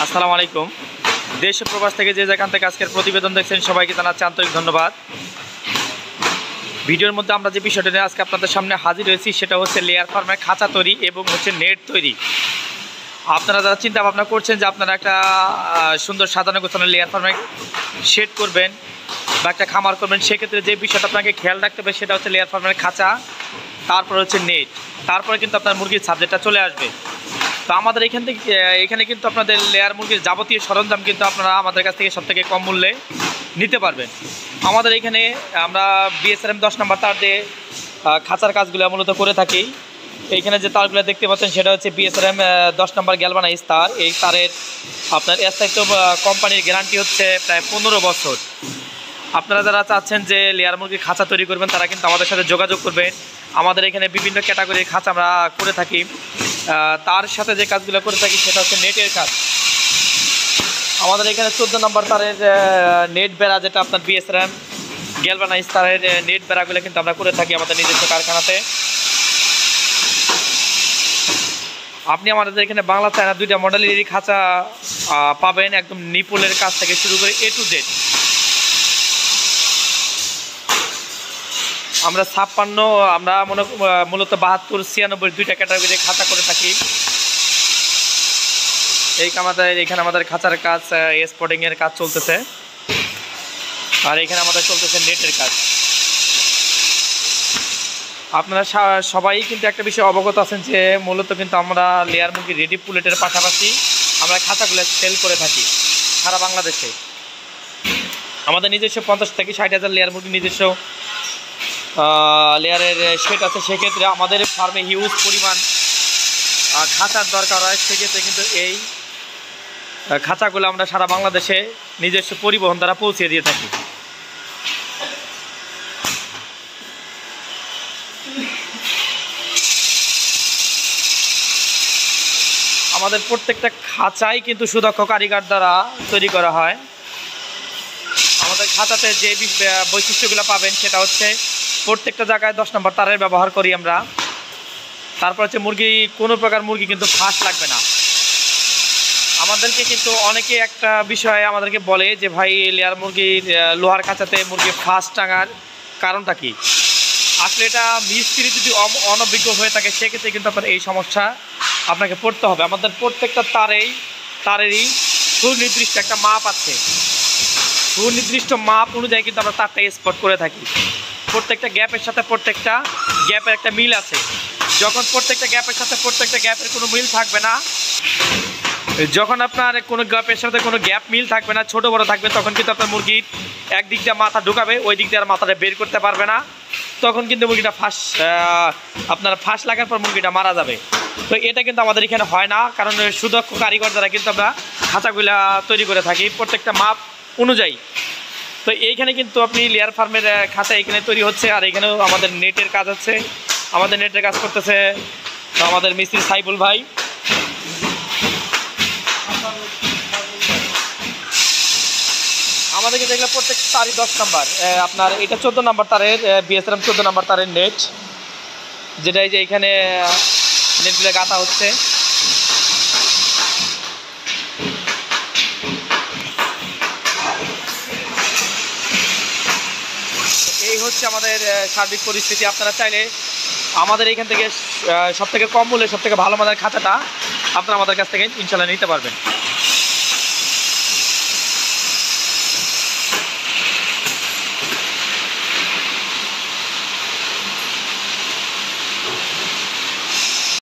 আসসালামু আলাইকুম। দেশ ও প্রবাস থেকে যে যেখান থেকে আজকের প্রতিবেদন দেখছেন সবাইকে জানাচ্ছি আন্তরিক ধন্যবাদ। ভিডিওর মধ্যে আমরা যে বিষয়টা নিয়ে আজকে আপনাদের সামনে হাজির হয়েছি সেটা হচ্ছে লেয়ার ফার্মের খাঁচা তৈরি এবং হচ্ছে নেট তৈরি। আপনারা যারা চিন্তা ভাবনা করছেন যে আপনারা একটা সুন্দর সাজানো গোছানো লেয়ার ফার্মের শেড করবেন বা একটা খামার করবেন, সেক্ষেত্রে যে বিষয়টা আপনাকে খেয়াল রাখতে হবে সেটা হচ্ছে লেয়ার ফার্মের খাঁচা, তারপর হচ্ছে নেট, তারপরে কিন্তু আপনার মুরগির সাবজেক্টটা চলে আসবে। তো আমাদের এখানে কিন্তু আপনাদের লেয়ার মুরগির যাবতীয় সরঞ্জাম কিন্তু আপনারা আমাদের কাছ থেকে সবথেকে কম মূল্যে নিতে পারবেন। আমাদের এখানে আমরা বিএসআরএম 10 নম্বর তার দিয়ে খাঁচার কাজগুলো মূলত করে থাকি। এইখানে যে তারগুলো দেখতে পাচ্ছেন সেটা হচ্ছে বিএসআরএম 10 নম্বর গ্যালভানাইজ তার। এই তারের আপনার স্থায়িত্ব কোম্পানির গ্যারান্টি হচ্ছে প্রায় 15 বছর। আপনারা যারা চাচ্ছেন যে লেয়ার মুরগির খাঁচা তৈরি করবেন তারা কিন্তু আমাদের সাথে যোগাযোগ করবেন। আমাদের এখানে বিভিন্ন ক্যাটাগরির খাঁচা আমরা করে থাকি। তার সাথে যে কাজগুলো করে থাকি সেটা হচ্ছে নেটের কাজ। আমাদের এখানে 14 নম্বর তারের নেট বেড়া, যেটা আপনার বিএসআরএম গ্যালভানাইজ তারের নেট বেড়াগুলো কিন্তু আমরা করে থাকি আমাদের নিজস্ব কারখানাতে। আপনি আমাদের এখানে বাংলা চায়না দুইটা মডেলেরই খাঁচা পাবেন, একদম নিপুলের কাজ থেকে শুরু করে A to Z। আমরা 56, আমরা মূলত 72, 96 দুইটা ক্যাটাগরির খাঁচা করে থাকি। এখানে আমাদের খাঁচার কাজ স্পটিংয়ের কাজ চলতেছে, আর এখানে আমাদের চলতেছে নেটের কাজ। আপনারা সবাই কিন্তু একটা বিষয় অবগত আছেন যে মূলত কিন্তু আমরা লেয়ার মুরগি রেডি পুলেটের পাশাপাশি আমরা খাঁচাগুলো সেল করে থাকি সারা বাংলাদেশে। আমাদের নিজস্ব 50 থেকে 60 হাজার লেয়ার মুরগি নিজস্ব লেয়ারের শেড আছে। সেক্ষেত্রে আমাদের ফার্মে হিউজ পরিমাণ খাঁচার দরকার হয়। সেক্ষেত্রে কিন্তু এই খাঁচাগুলো আমরা সারা বাংলাদেশে নিজস্ব পরিবহন দ্বারা পৌঁছে দিয়ে থাকি। আমাদের প্রত্যেকটা খাঁচাই কিন্তু সুদক্ষ কারিগর দ্বারা তৈরি করা হয়। আমাদের খাঁচাতে যে বৈশিষ্ট্যগুলো পাবেন সেটা হচ্ছে প্রত্যেকটা জায়গায় 10 নম্বর তারের ব্যবহার করি আমরা। তারপর হচ্ছে কোনো প্রকার মুরগি কিন্তু ফাঁস লাগবে না। আমাদেরকে কিন্তু অনেকে একটা বিষয় আমাদেরকে বলে যে ভাই লেয়ার মুরগির লোহার খাঁচাতে মুরগি ফাঁস টাঙার কারণটা কি? আসলে এটা মিস্ত্রি যদি অনভিজ্ঞ হয়ে থাকে সেক্ষেত্রে কিন্তু আপনার এই সমস্যা আপনাকে পড়তে হবে। আমাদের প্রত্যেকটা তারেরই সুনির্দিষ্ট একটা মাপ আছে। সুনির্দিষ্ট মাপ অনুযায়ী কিন্তু আমরা তারটা স্পট করে থাকি। প্রত্যেকটা গ্যাপের সাথে প্রত্যেকটা গ্যাপের একটা মিল আছে। যখন প্রত্যেকটা গ্যাপের সাথে প্রত্যেকটা গ্যাপের কোনো মিল থাকবে না, যখন আপনার কোনো গ্যাপের সাথে কোনো গ্যাপ মিল থাকবে না, ছোট বড় থাকবে, তখন কিন্তু আপনার মুরগির একদিক দিয়ে মাথা ঢুকাবে, ওই দিক দিয়ে আর মাথাটা বের করতে পারবে না। তখন কিন্তু মুরগিটা ফাঁস লাগার পর মুরগিটা মারা যাবে। তো এটা কিন্তু আমাদের এখানে হয় না, কারণ সুদক্ষ কারিগর দ্বারা কিন্তু আমরা খাঁচাগুলা তৈরি করে থাকি প্রত্যেকটা মাপ অনুযায়ী। তো এইখানে কিন্তু আপনি লেয়ার ফার্মের খাঁচা এখানে তৈরি হচ্ছে, আর এখানেও আমাদের নেটের কাজ হচ্ছে। আমাদের নেটের কাজ করতেছে আমাদের মিস্ত্রি সাইবুল ভাই। আমাদের কিন্তু এগুলো প্রত্যেক তারই 10 নম্বর। আপনার এটা 14 নম্বর তারের বিএসআরএম 14 নম্বর তারের নেট, যেটা এই যে এখানে নেটগুলো গাঁথা হচ্ছে। এই হচ্ছে আমাদের সার্বিক পরিস্থিতি। আপনারা চাইলে আমাদের এখান থেকে সবথেকে কম মূল্যে সবথেকে ভালো মানের খাঁচাটা আপনারা আমাদের কাছ থেকে ইনশাল্লাহ নিতে পারবেন।